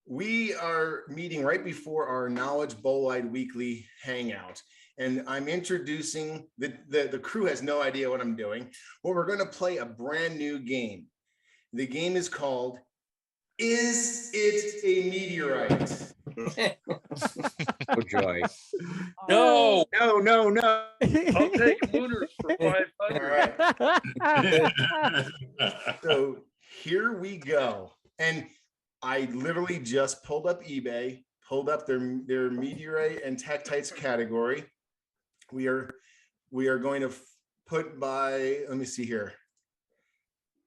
We are meeting right before our Knowledge Bolide Weekly Hangout. And I'm introducing, the crew has no idea what I'm doing. Well, we're going to play a brand new game. The game is called, Is It a Meteorite? Oh, joy. No. No. I'll take Lunars for 500. All right. So here we go. And I literally just pulled up eBay, pulled up their meteorite and tektites category. We are going to put by, let me see here,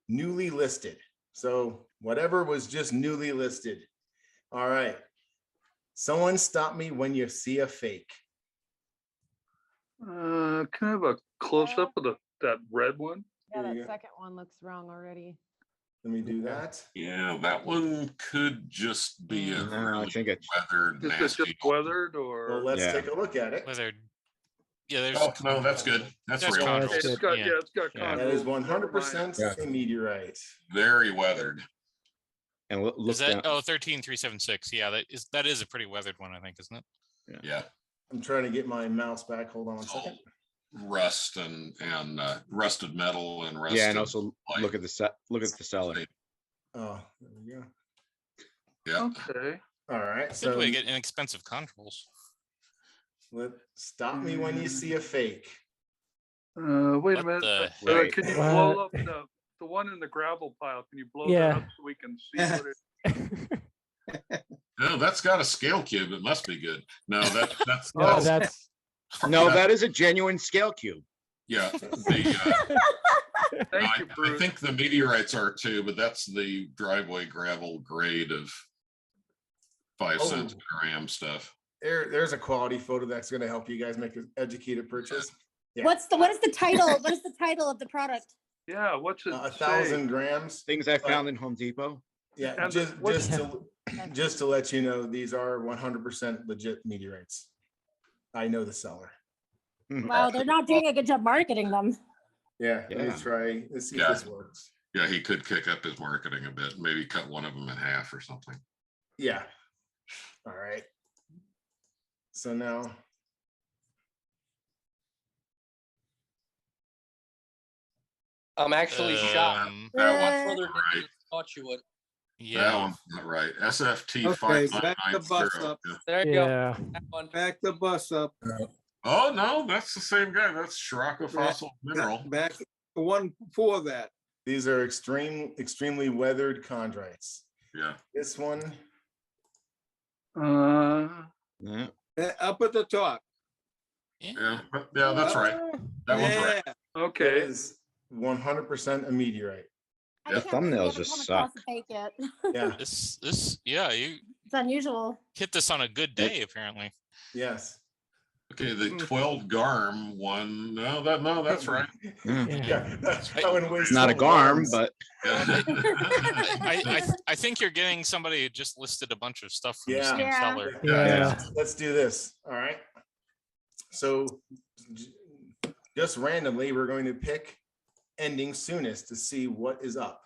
newly listed. So whatever was just newly listed. All right. Someone stop me when you see a fake. Can I have a close up of that red one? Yeah, There you that go. second one looks wrong already. Let me do that. Yeah, that one could just be a No, I really think it's weathered, Is it nasty. just weathered or? Well, let's Yeah. take a look at it. Weathered. Yeah, there's. Oh, no, that's good. That's There's real. contours. It's got, Yeah. yeah, it's got Yeah. That is contours. 100% Yeah. a meteorite. Very weathered. and look Is that down. 13376? Yeah, that is a pretty weathered one, I think, isn't it? Yeah. I'm trying to get my mouse back. Hold on one second. Rust and rusted metal and rusted. Yeah, and also light. look at the seller. Oh, there we go. Yeah. Okay. All right. Good So way to get inexpensive controls. stop me when you see a fake. Wait a What minute. the Right. Can you What? blow up the one in the gravel pile? Can you blow that Yeah. up so we can see what it? No, that's got a scale cube. It must be good. No, that's No, Oh. that's No, that is a genuine scale cube. yeah. Thank you, I Bruce. think the meteorites are too, but that's the driveway gravel grade of 5 cent gram stuff. There's a quality photo that's going to help you guys make an educated purchase. Yeah. What is the title? What is the title of the product? Yeah, what's it? 1,000 grams. Things I found in Home Depot. Yeah, And just to let you know, these are 100% legit meteorites. I know the seller. Wow, they're not doing a good job marketing them. Yeah, let Yeah. me try. Let's see Yeah. if this works. Yeah, he could kick up his marketing a bit, maybe cut one of them in half or something. Yeah. All right. So now. I'm actually shocked. That Much one's further not than right. I thought you would. That Yeah. one's not right. SFT Okay, back the bus 5990. up. There you go. yeah. That one. Back the bus up. Oh, no, that's the same guy. That's Scirocco fossil mineral. Back the one before that. These are extremely weathered chondrites. Yeah. This one, Yeah. Up at the top. Yeah, that's right. That one's right. Yeah. Okay. is 100% a meteorite. I Yeah. can't believe we Thumbnails haven't just come across suck. a fake yet. Yeah. You It's unusual. hit this on a good day, apparently. Yes. Okay, the 12 GARM one. No, that's right. Yeah. That one weighs It's not a 12 GARM, pounds. but I think you're getting somebody who just listed a bunch of stuff from the Yeah. same Yeah. seller. Yeah. Let's do this. All right. So just randomly, we're going to pick ending soonest to see what is up.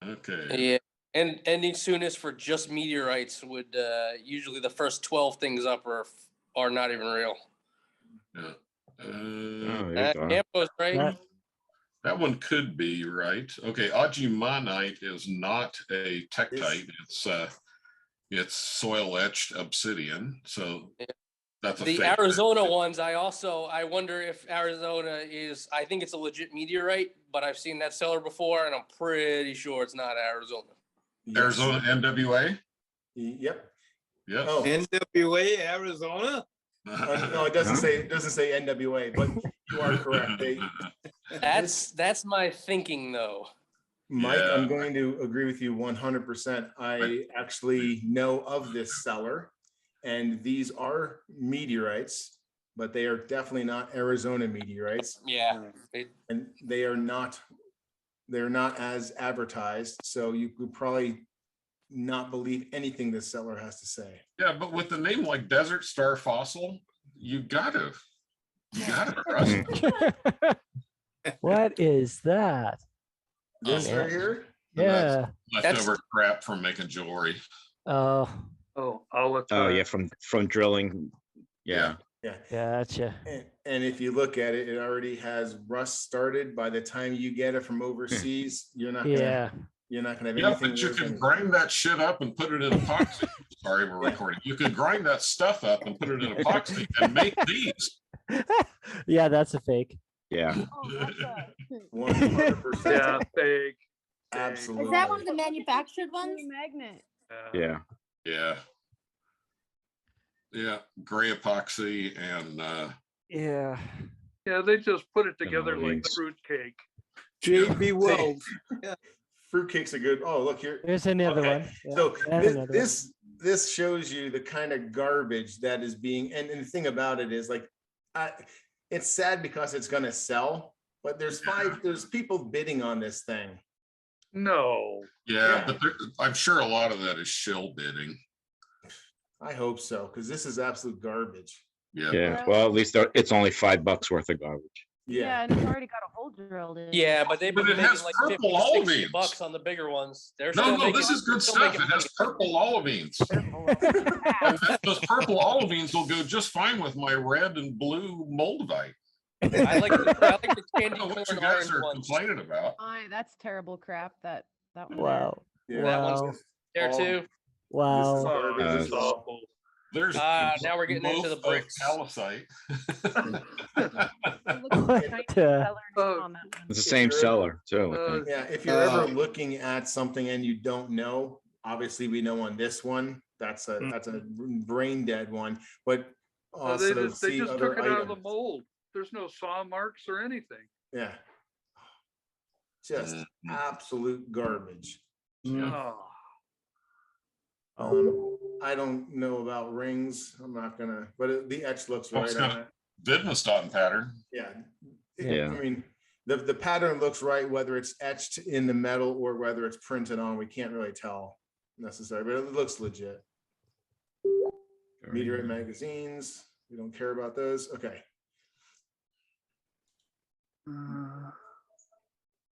Okay. Yeah. And ending soonest for just meteorites would usually the first 12 things up are not even real. Yeah. oh, there you go. Campo's right. That- That one could be right. Okay, Agimanite is not a tektite. It's soil etched obsidian. So Yeah. that's a The fake. Arizona ones, I wonder if Arizona is, I think it's a legit meteorite, but I've seen that seller before and I'm pretty sure it's not Arizona. Yes. Arizona NWA. Yep. Yeah. Oh, NWA, Arizona. no, it doesn't say NWA, but you are correct. That's my thinking though. Mike, Yeah. I'm going to agree with you 100%. I actually know of this seller, and these are meteorites, but they are definitely not Arizona meteorites, Yeah. and they're not as advertised. So you could probably not believe anything this seller has to say. Yeah, but with the name like Desert Star Fossil, you gotta trust it. What is that? This Oh, right here, Yeah. Leftover crap from making jewelry. Oh, Oh, all the Oh, time. yeah, from drilling. Yeah. Yeah. gotcha. And if you look at it, it already has rust started. By the time you get it from overseas, you're not gonna, Yeah. you're not gonna have Yeah, anything. but you working. can grind that shit up and put it in epoxy. Sorry, we're Yeah. recording. You could grind that stuff up and put it in epoxy and make these. Yeah, that's a fake. Yeah. Oh, that's a 100%. Yeah, fake. Absolutely. Is that one of the manufactured ones? magnet. Yeah. Yeah. Yeah, gray epoxy and Yeah. Yeah, they just put it together like Thanks. fruitcake. JB Wells. Fruitcake's a good. Oh, look here. There's another Okay, one. Yeah, So that's another one. this shows you the kind of garbage that is being, and the thing about it is like, it's sad because it's gonna sell, but there's people bidding on this thing. No. yeah, but I'm sure a lot of that is shill bidding. I hope so, because this is absolute garbage. Yeah. Yeah. Well, at least it's only $5 worth of garbage. Yeah. and it's already got a hole drilled in. Yeah, but they've But been it making has like purple 50, olive 60 beans. bucks on the bigger ones. They're No, still no, this making- is good still stuff. making It has money. purple olivines. Those purple olivines will go just fine with my red and blue moldavite. I like the I candy don't know what you corn guys orange are ones. complaining about. That's terrible crap. That one. Wow. Wow. That one's there All- too. This is Wow. garbage Oh, as this is well. awful. There's Now we're getting into the both of bricks. Pallasite. It's the same seller too. I think. Yeah, if you're ever looking at something and you don't know, obviously we know on this one, that's a brain dead one, but They also just see took other it out of the items. mold. There's no saw marks or anything. Yeah. Just absolute garbage. Oh. I don't know about rings. I'm not gonna, but the etch looks Oh, it's right got on it. Widmerstatten pattern. Yeah. Yeah. I mean, the pattern looks right, whether it's etched in the metal or whether it's printed on, we can't really tell necessarily, but it looks legit. Meteorite magazines, we don't care about those. Okay.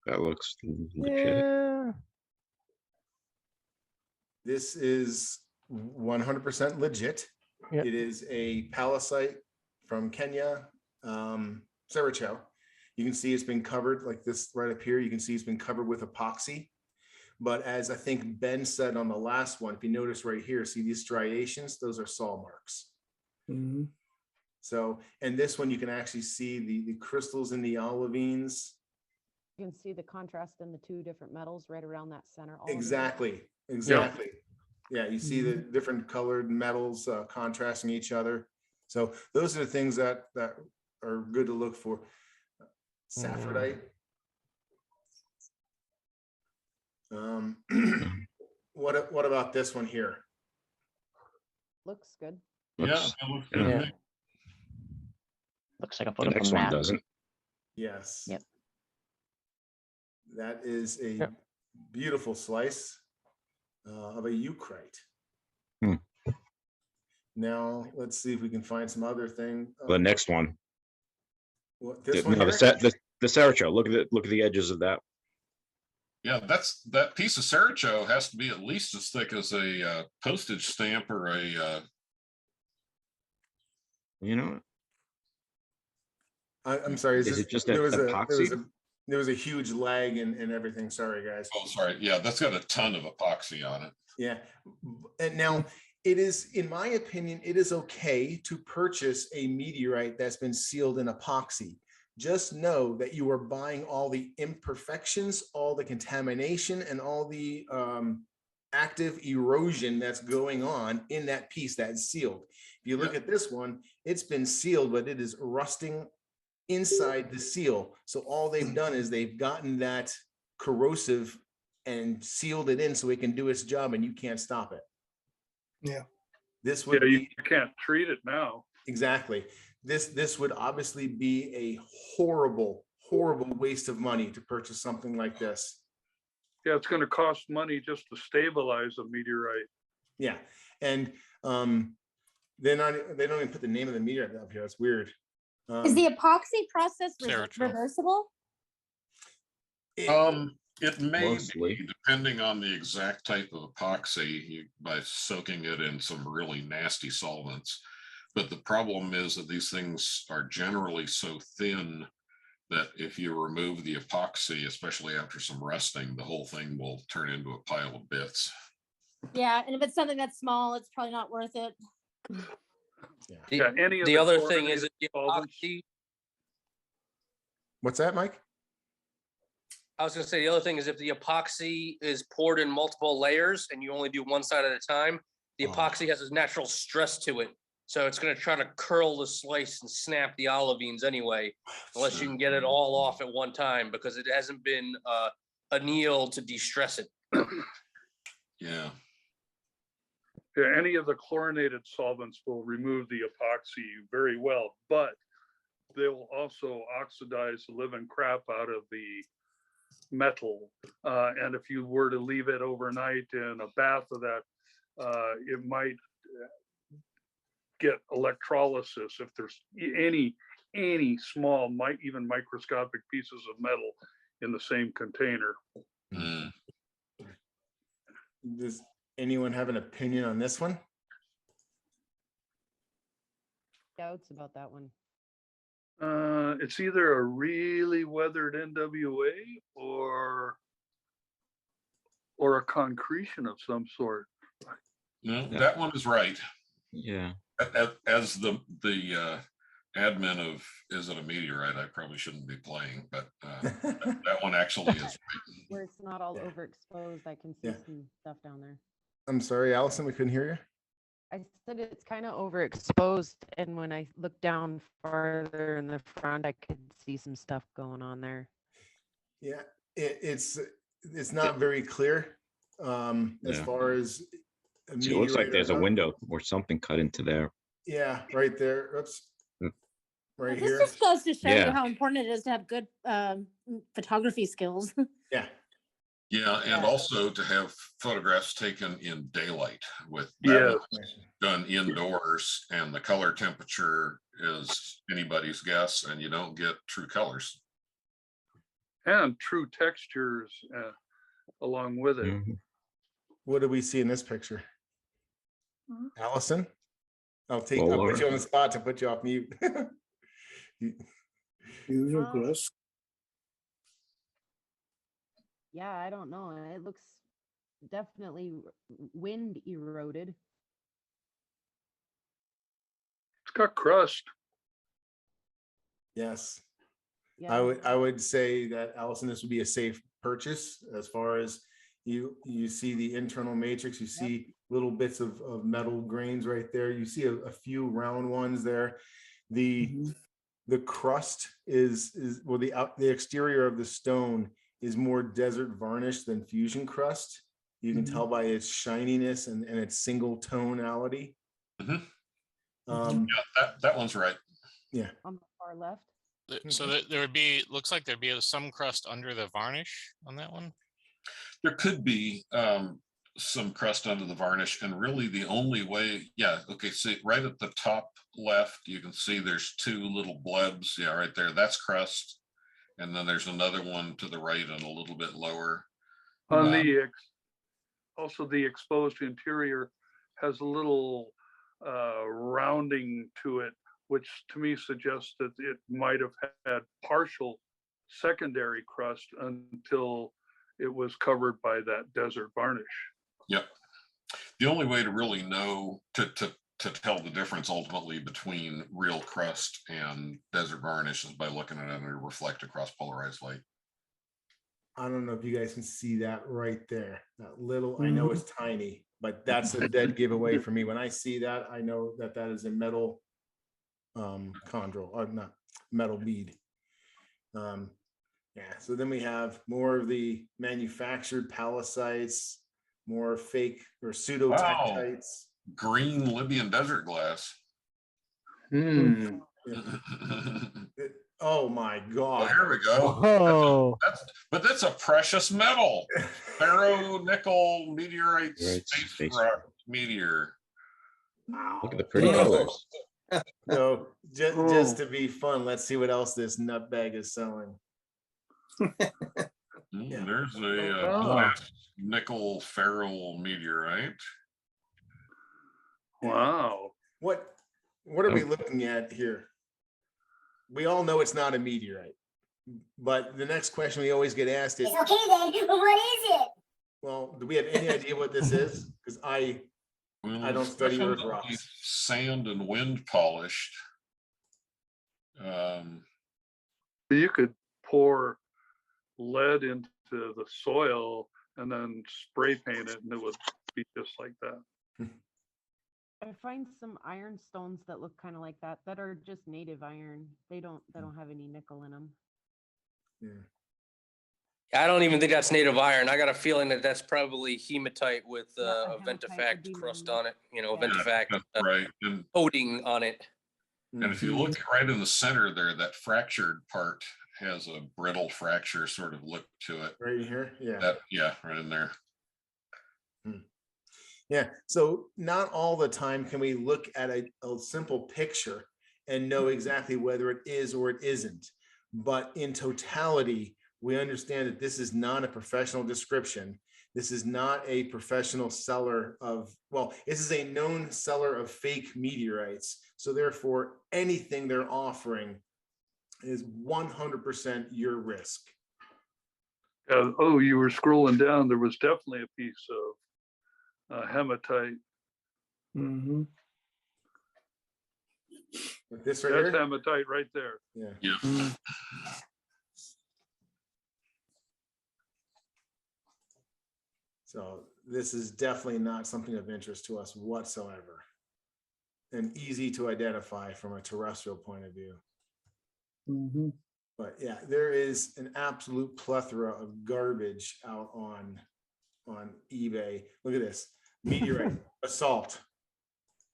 That looks legit. Yeah. This is 100% legit. Yep. It is a Pallasite from Kenya, Seracho. You can see it's been covered like this right up here. You can see it's been covered with epoxy. But as I think Ben said on the last one, if you notice right here, see these striations, those are saw marks. Mhm. So, and this one, you can actually see the crystals in the olivines. You can see the contrast in the two different metals right around that center. olivine. Exactly. Yeah, you see the different colored metals contrasting each other. So those are the things that are good to look for. Saffordite. What about this one here? Looks good. Yeah. Looks- it looks yeah. good. Yeah. Looks like a The photo next from one Matt. doesn't. Yes. Yep. That is a Yep. beautiful slice of a eucrite. Hmm. Now, let's see if we can find some other thing. The next one. This one No, here? the Seracho. Look at the edges of that. Yeah, that piece of Seracho has to be at least as thick as a postage stamp or a. You know, I'm sorry. Is it just epoxy? There was a huge lag and everything. Sorry, guys. Oh, sorry. Yeah, that's got a ton of epoxy on it. Yeah. And now it is, in my opinion, it is okay to purchase a meteorite that's been sealed in epoxy. Just know that you are buying all the imperfections, all the contamination, and all the active erosion that's going on in that piece that's sealed. If you look at this one, it's been sealed, but it is rusting inside the seal. So all they've done is they've gotten that corrosive and sealed it in so it can do its job, and you can't stop it. Yeah. This would Yeah, you be can't treat it now. exactly. This would obviously be a horrible waste of money to purchase something like this. Yeah, it's gonna cost money just to stabilize a meteorite. Yeah, and they don't even put the name of the meteorite up here. It's weird. Is the epoxy process Seracho. reversible? It- It may Mostly. be, depending on the exact type of epoxy, by soaking it in some really nasty solvents. But the problem is that these things are generally so thin that if you remove the epoxy, especially after some rusting, the whole thing will turn into a pile of bits. Yeah, and if it's something that's small, it's probably not worth it. Yeah, any of The the other thing is chlorinated the solvents. epoxy. What's that, Mike? I was gonna say, the other thing is if the epoxy is poured in multiple layers and you only do one side at a time, the Oh. epoxy has a natural stress to it. So it's gonna try to curl the slice and snap the olivines anyway, unless you can get it all off at one time, because it hasn't been annealed to de-stress it. Yeah. Yeah, any of the chlorinated solvents will remove the epoxy very well, but they will also oxidize the living crap out of the metal. And if you were to leave it overnight in a bath of that, it might get electrolysis if there's any small, even microscopic pieces of metal in the same container. Mm. Does anyone have an opinion on this one? Doubts about that one. It's either a really weathered NWA or a concretion of some sort. No, Yeah. that one is right. Yeah. As the admin of Is It a Meteorite, I probably shouldn't be playing, but that one actually is right. Where it's not all Yeah. overexposed, I can see Yeah. some stuff down there. I'm sorry, Allison, we couldn't hear you. I said it's kind of overexposed, and when I looked down farther in the front, I could see some stuff going on there. Yeah, it's not very clear as Yeah. far as a See, it looks like meteorite or there's a not. window or something cut into there. Yeah, right there. Oops. Mm. Right This here. just goes to show Yeah. you how important it is to have good photography skills. Yeah. Yeah, and Yeah. also to have photographs taken in daylight with Yeah. that done indoors, and the color temperature is anybody's guess, and you don't get true colors. And true textures along with it. Mhm. What do we see in this picture? Mhm. Allison? I'll put Lower. you on the spot to put you off mute. Usual gross. Yeah, I don't know. It looks definitely wind eroded. It's got crust. Yes. Yeah. I would say that, Allison, this would be a safe purchase as far as you see the internal matrix, you see little bits of metal grains right there. You see a few round ones there. The crust is well, the exterior of the stone is more desert varnish than fusion crust. You can tell by its shininess and its single tonality. Mhm. Um, Yeah, that one's right. yeah. On the far left. So there would be, looks like there'd be some crust under the varnish on that one. There could be some crust under the varnish, and really the only way, yeah, okay, see right at the top left, you can see there's two little blebs, yeah, right there, that's crust. And then there's another one to the right and a little bit lower. On the also the exposed interior has a little rounding to it, which to me suggests that it might have had partial secondary crust until it was covered by that desert varnish. Yep. The only way to really know to tell the difference ultimately between real crust and desert varnish is by looking at it and reflect across polarized light. I don't know if you guys can see that right there. That little, I know it's tiny, but that's a dead giveaway for me. When I see that, I know that that is a metal chondrule, or not metal bead. Yeah, so then we have more of the manufactured pallasites, more fake or pseudo tektites. Green Libyan desert glass. Hmm. Oh my Oh, God. here we go. Oh, But that's a precious metal. Ferro nickel meteorite Right, space space rock meteor. Look at the pretty colors. So just to be fun, let's see what else this nutbag is selling. Yeah. There's a Oh. glass nickel ferrule meteorite. Wow. What are we Oh. looking at here? We all know it's not a meteorite, but the next question we always get asked is, Okay then, what is it? well, do we have any idea what this is? Because I Well, don't it's study earth definitely rocks. Sand and wind polished. You could pour lead into the soil and then spray paint it and it would be just like that. I find some iron stones that look kind of like that are just native iron. They don't have any nickel in them. Yeah. I don't even think that's native iron. I got a feeling that that's probably hematite with Yeah, a a hematite would ventifact be crust mine. on it, you know, Yeah. ventifact That's right. And coating on it. if you look right in the center there, that fractured part has a brittle fracture sort of look to it. Right here, yeah. Right in there. Yeah, so not all the time can we look at a simple picture and know exactly whether it is or it isn't. But in totality, we understand that this is not a professional description. This is not a professional seller of, well, this is a known seller of fake meteorites. So therefore, anything they're offering is 100% your risk. Oh, you were scrolling down. There was definitely a piece of hematite. Mm-hmm. Like this right That's here? hematite right there. Yeah. Yeah. So this is definitely not something of interest to us whatsoever, and easy to identify from a terrestrial point of view. Mm-hmm. But yeah, there is an absolute plethora of garbage out on eBay. Look at this meteorite assault.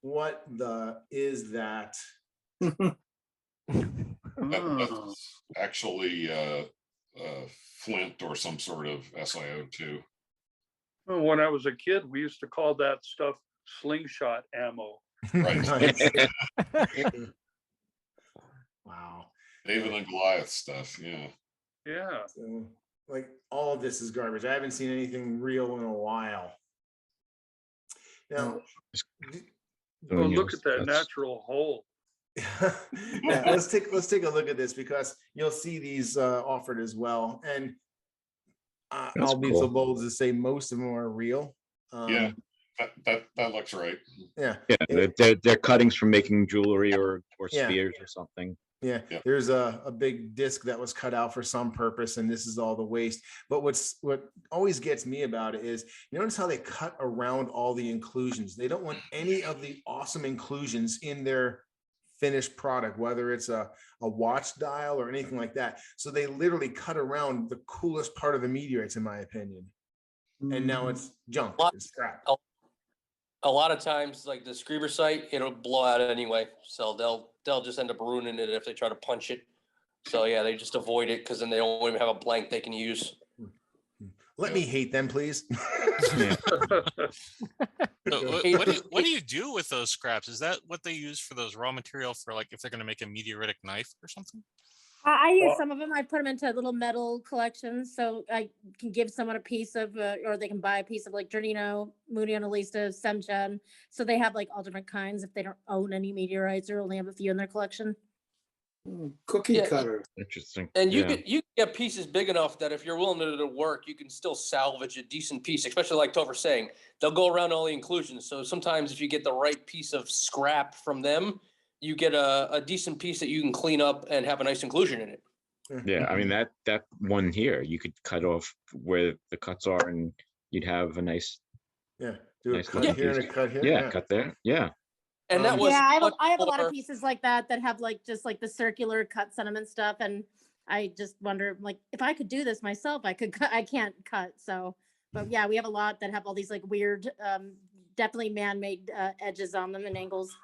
What the is that? Oh. That's actually flint or some sort of SiO2. Well, when I was a kid, we used to call that stuff slingshot ammo. Right. Nice. Wow. David and Goliath stuff. Yeah. Yeah. So, like, all of this is garbage. I haven't seen anything real in a while. Now, Oh, look at that natural hole. yeah, let's take a look at this, because you'll see these offered as well, and I'll be so cool. bold as to say most of them are real. Yeah. That looks right. Yeah. Yeah, they're cuttings from making jewelry or Yeah. spheres or something. Yeah, Yeah. there's a big disc that was cut out for some purpose, and this is all the waste. But what always gets me about it is, you notice how they cut around all the inclusions. They don't want any of the awesome inclusions in their finished product, whether it's a watch dial or anything like that. So they literally cut around the coolest part of the meteorites, in my opinion. And now it's junk, it's scrap. A lot of times, like the Site, it'll blow out anyway. So they'll just end up ruining it if they try to punch it. So yeah, they just avoid it because then they don't even have a blank they can use. Let me hate them, please. What do you do with those scraps? Is that what they use for those raw material for, like, if they're going to make a meteoritic knife or something? I use some of them. I put them into little metal collections, so I can give someone a piece of, or they can buy a piece of like Giardino, Moody Annalisa, Semgen. So they have like all different kinds if they don't own any meteorites or only have a few in their collection. Cookie Yeah. cutter. Interesting. And you Yeah. can get pieces big enough that if you're willing to work, you can still salvage a decent piece, especially like Topher saying, they'll go around all the inclusions. So sometimes if you get the right piece of scrap from them, you get a decent piece that you can clean up and have a nice inclusion in it. Yeah, I mean that one here, you could cut off where the cuts are, and you'd have a nice, Yeah, do a nice cut looking here and a piece. cut here. Yeah, cut there. Yeah. And that was Yeah, I much have a lot more- of pieces like that have like just like the circular cut sentiment stuff, and I just wonder, like, if I could do this myself, I could cut. I can't cut, so. But yeah, we have a lot that have all these like weird, definitely man-made edges on them and angles.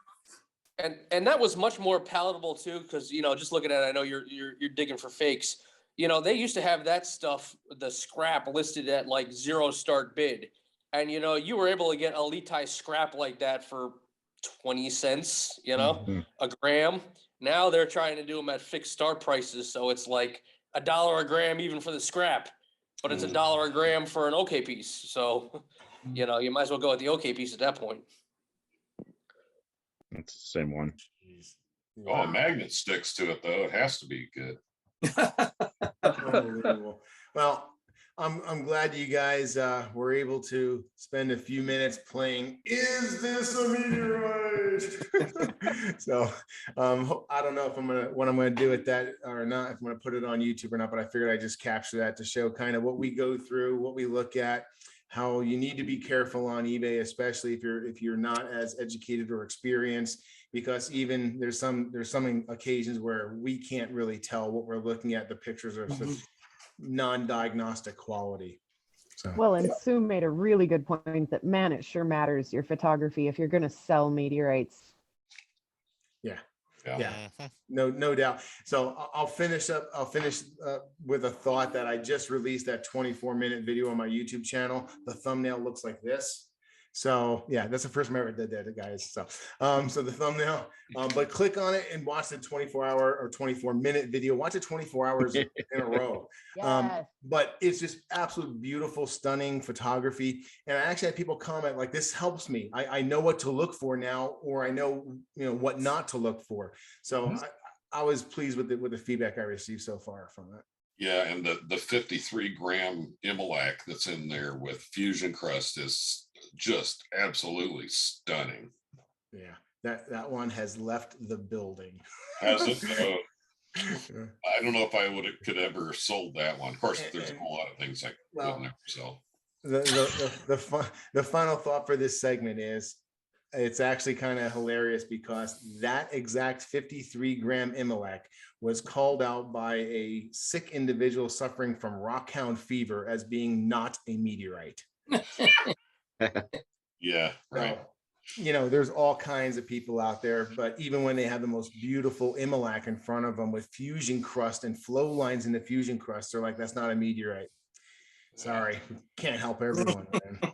And that was much more palatable too, because just looking at it, I know you're digging for fakes. They used to have that stuff, the scrap listed at like 0 start bid, and you were able to get a Litai scrap like that for 20 cents, Mhm. a gram. Now they're trying to do them at fixed start prices, so it's like $1 a gram even for the scrap. But it's $1 a gram for an OK piece. So, you know, you might as well go with the OK piece at that point. It's the same one. Oh, a magnet sticks to it though. It has to be good. Unbelievable. Well, I'm glad you guys were able to spend a few minutes playing Is This a Meteorite? So I don't know if what I'm gonna do with that or not, if I'm gonna put it on YouTube or not, but I figured I'd just capture that to show kind of what we go through, what we look at, how you need to be careful on eBay, especially if you're not as educated or experienced, because even there's some occasions where we can't really tell what we're looking at. The pictures are such non-diagnostic quality. So Well, and Sue made a really good point that, man, it sure matters your photography if you're going to sell meteorites. yeah, Mhm. no doubt. So I'll finish with a thought that I just released that 24-minute video on my YouTube channel. The thumbnail looks like this. So yeah, that's the first time I ever did that, guys. So so the thumbnail, but click on it and watch the 24-hour or 24-minute video. Watch it 24 hours in a row. Yes. But it's just absolute beautiful, stunning photography. And I actually had people comment like, this helps me. I know what to look for now, or I know, what not to look for. So I was pleased with the feedback I received so far from it. Yeah, and the 53-gram Immolac that's in there with fusion crust is just absolutely stunning. Yeah, that one has left the building. Has it? I don't know if I could ever sold that one. Of course, there's a whole lot of things I would never sell. The final thought for this segment is, it's actually kind of hilarious because that exact 53-gram Immolac was called out by a sick individual suffering from rockhound fever as being not a meteorite. Yeah, right. So, there's all kinds of people out there, but even when they have the most beautiful Immolac in front of them with fusion crust and flow lines in the fusion crust, they're like, that's not a meteorite. Sorry, can't help everyone, man.